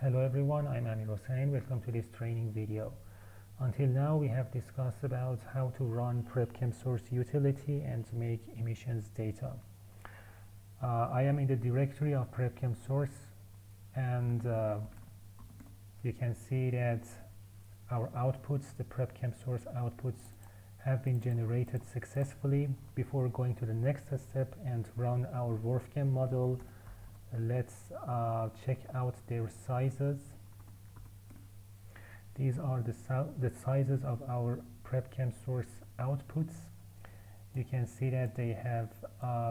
Hello everyone, I'm wrfchem. Welcome to this training video. Until now we have discussed about how to run wrfchem source utility and make emissions data. I am in the directory of wrfchem source, and you can see that our outputs, the wrfchem source outputs, have been generated successfully. Before going to the next step and run our WRF-Chem model, let's check out their sizes. These are the sizes of our wrfchem source outputs. You can see that they have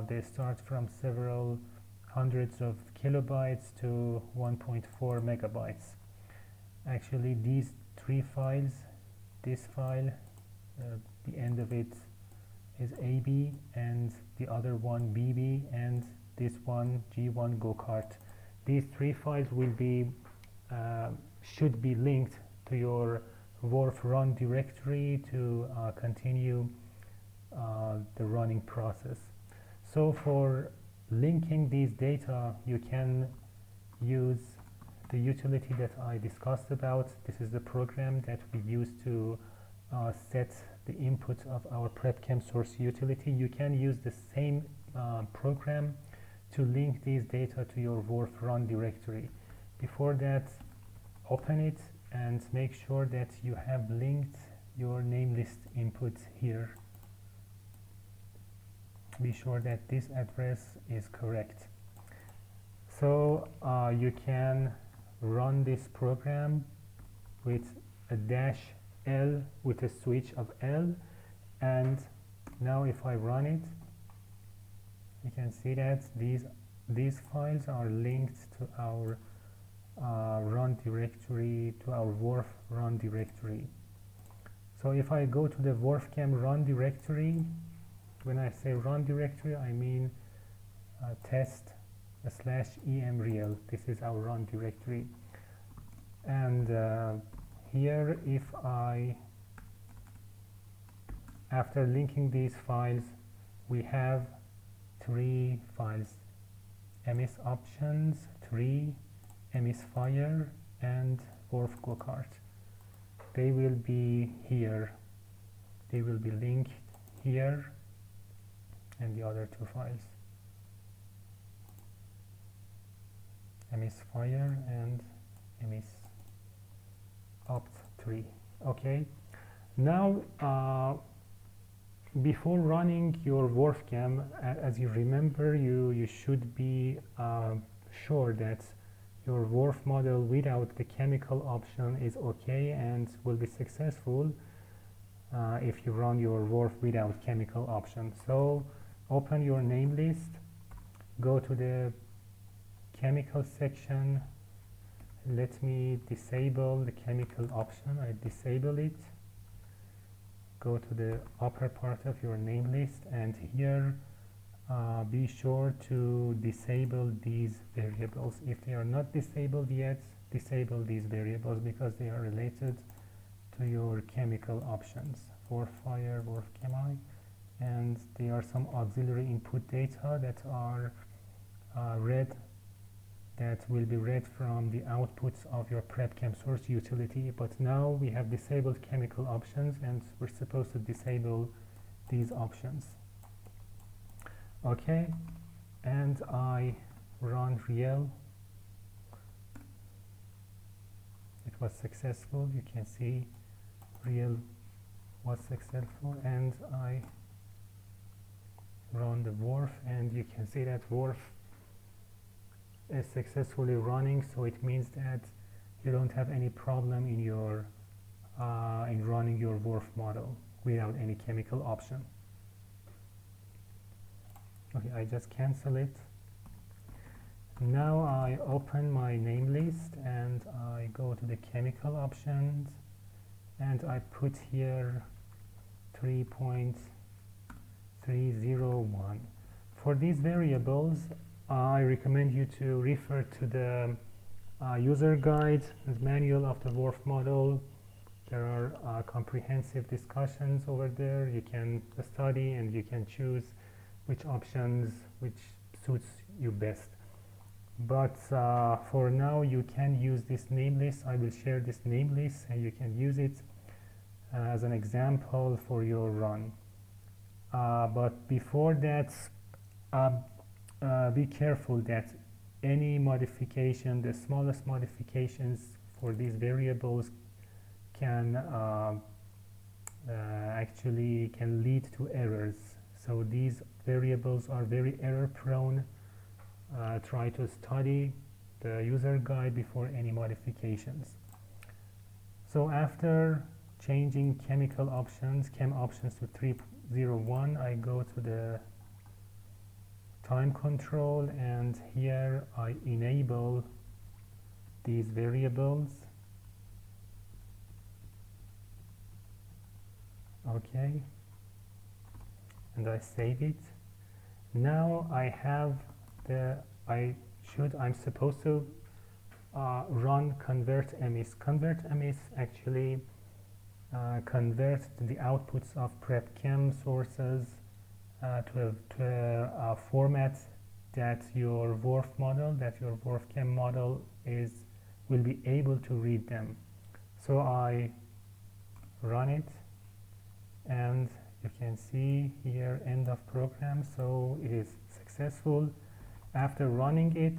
they start from several hundreds of kilobytes to 1.4 megabytes. Actually, these three files, this file, the end of it is AB, and the other one BB, and this one G1 go-kart. These three files will be should be linked to your WRF run directory to continue the running process. So for linking these data, you can use the utility that I discussed about. This is the program that we use to set the input of our wrfchem source utility. You can use the same program to link these data to your WRF run directory. Before that, open it and make sure that you have linked your name list input here. Be sure that this address is correct. So you can run this program with a -L, with a switch of L, and now if I run it, you can see that these files are linked to our run directory, to our WRF run directory. So if I go to the WRF-Chem run directory, when I say run directory, I mean test/emreal. This is our run directory. And here, if I, after linking these files, we have three files: emis options, 3, emis fire, and WRF go-kart. They will be here. They will be linked here, and the other two files, emis fire and emis opt 3. Okay, now before running your WRF-Chem, as you remember, you should be sure that your WRF model without the chemical option is okay and will be successful if you run your WRF without chemical option. So open your name list, go to the chemical section. Let me disable the chemical option. I disable it. Go to the upper part of your name list, and here be sure to disable these variables. If they are not disabled yet, disable these variables because they are related to your chemical options, WRF fire, WRF chemi, and there are some auxiliary input data that are that will be read from the outputs of your wrfchem source utility. But now we have disabled chemical options, and we're supposed to disable these options. Okay, and I run real. It was successful. You can see real was successful, and I run the WRF, and you can see that WRF is successfully running. So it means that you don't have any problem in your in running your WRF model without any chemical option. Okay, I just cancel it. Now I open my name list and I go to the chemical options, and I put here 3.301. For these variables, I recommend you to refer to the user guide and manual of the WRF model. There are comprehensive discussions over there. You can study and you can choose which options which suits you best. but for now you can use this name list. I will share this name list and you can use it as an example for your run. But before that, be careful that any modification, the smallest modifications for these variables can actually can lead to errors. So these variables are very error prone. Try to study the user guide before any modifications. So after changing chemical options, chem options to 301, I go to the time control, and here I enable these variables. Okay, and I save it. Now I have I'm supposed to run convert emis. Convert emis actually convert the outputs of wrf-chem sources to a format that your wrf-chem model will be able to read them. So I run it, and you can see here end of program. So it is successful. After running it,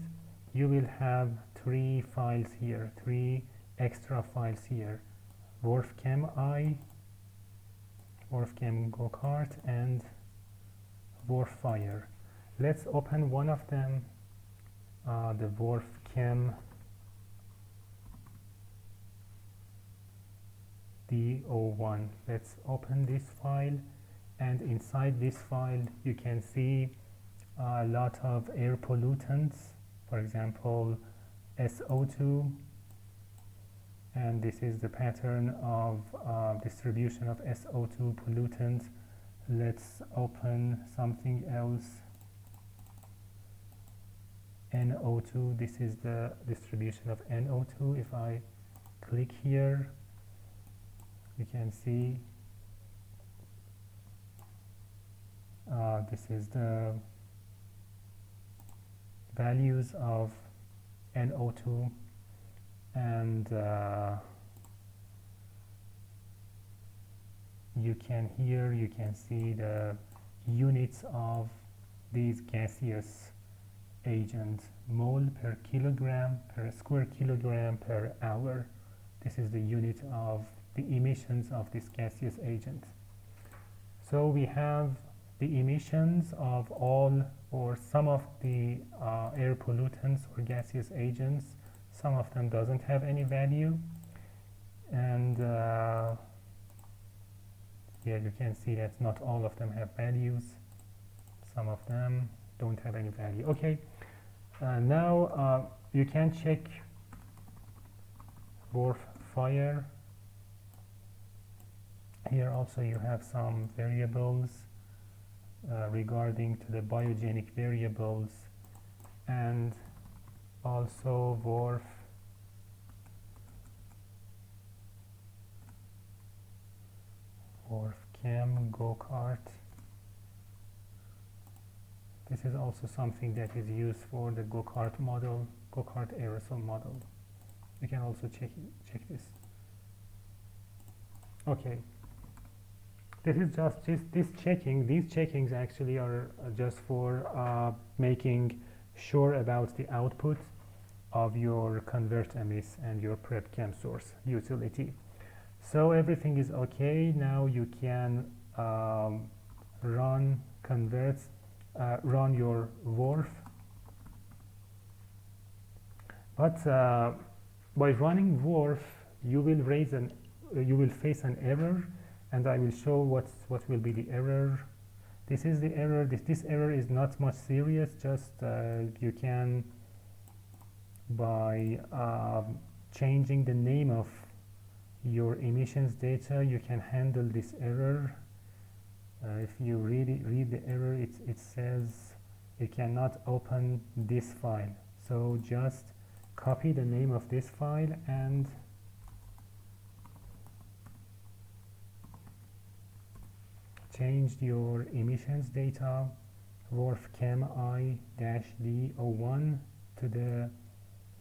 you will have three files here, three extra files here: wrf-chem I, wrf-chem go-kart, and wrf-fire. Let's open one of them, the wrf-chem D01. Let's open this file, and inside this file you can see a lot of air pollutants, for example SO2, and this is the pattern of distribution of SO2 pollutant. Let's open something else, NO2. This is the distribution of NO2. If I click here, you can see this is the values of NO2, and you can see the units of these gaseous agents: mole per kilogram, per square kilogram, per hour. This is the unit of the emissions of this gaseous agent. So we have the emissions of all or some of the air pollutants or gaseous agents. Some of them doesn't have any value, and here you can see that not all of them have values. Some of them don't have any value. Okay, now you can check wrf-fire. Here also you have some variables regarding to the biogenic variables, and also wrf-chem go-kart. This is also something that is used for the go-kart model, go-kart aerosol model. You can also check this. Okay. This is just this checking. These checkings actually are just for making sure about the output of your convert emis and your wrf-chem source utility. So everything is okay. Now you can run your wrf. But by running wrf, you will face an error, and I will show what will be the error. This is the error. This error is not much serious. Just you can, by changing the name of your emissions data, you can handle this error. If you read the error, it says you cannot open this file. So just copy the name of this file and change your emissions data wrf-chem I-D01 to the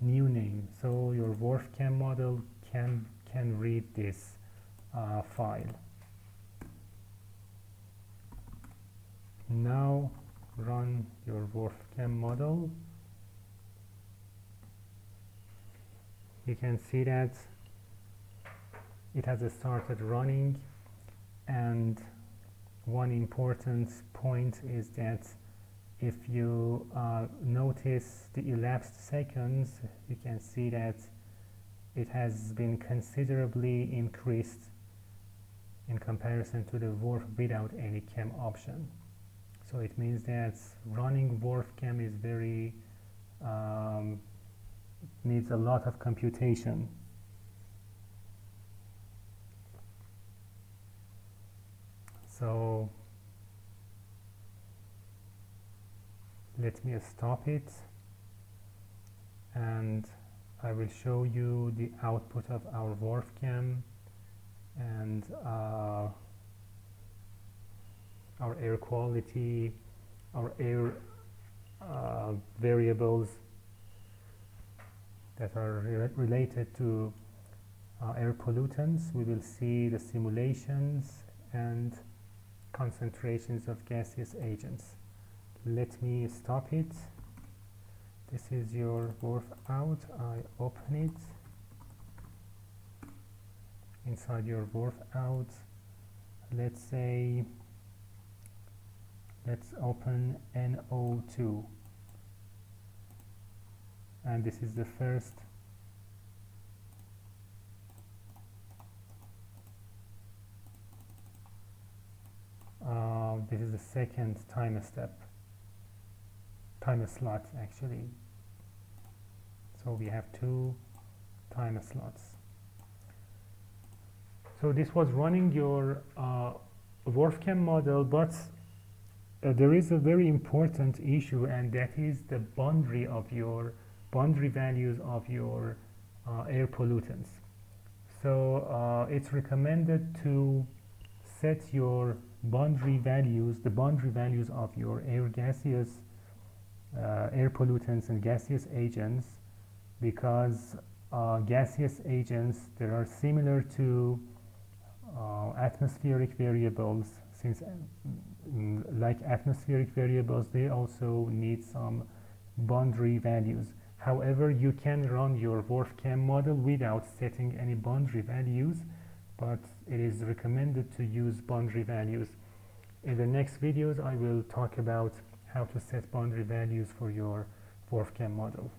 new name, so your WRF-Chem model can read this file. Now run your WRF-Chem model. You can see that it has started running, and one important point is that if you notice the elapsed seconds, you can see that it has been considerably increased in comparison to the WRF without any chem option. So it means that running WRF-Chem is very needs a lot of computation. So let me stop it, and I will show you the output of our WRF-Chem and our air quality, our air variables that are related to air pollutants. We will see the simulations and concentrations of gaseous agents. Let me stop it. This is your WRF out. I open it. Inside your WRF out, let's say, let's open NO2. And this is the first this is the second time slot actually. So we have two time slots. So this was running your WRF-Chem model, but there is a very important issue, and that is the boundary values of your air pollutants. So it's recommended to set your boundary values, the boundary values of your air pollutants and gaseous agents, because gaseous agents, they are similar to atmospheric variables, since like atmospheric variables, they also need some boundary values. However, you can run your WRF-Chem model without setting any boundary values, but it is recommended to use boundary values. In the next videos, I will talk about how to set boundary values for your WRF-Chem model.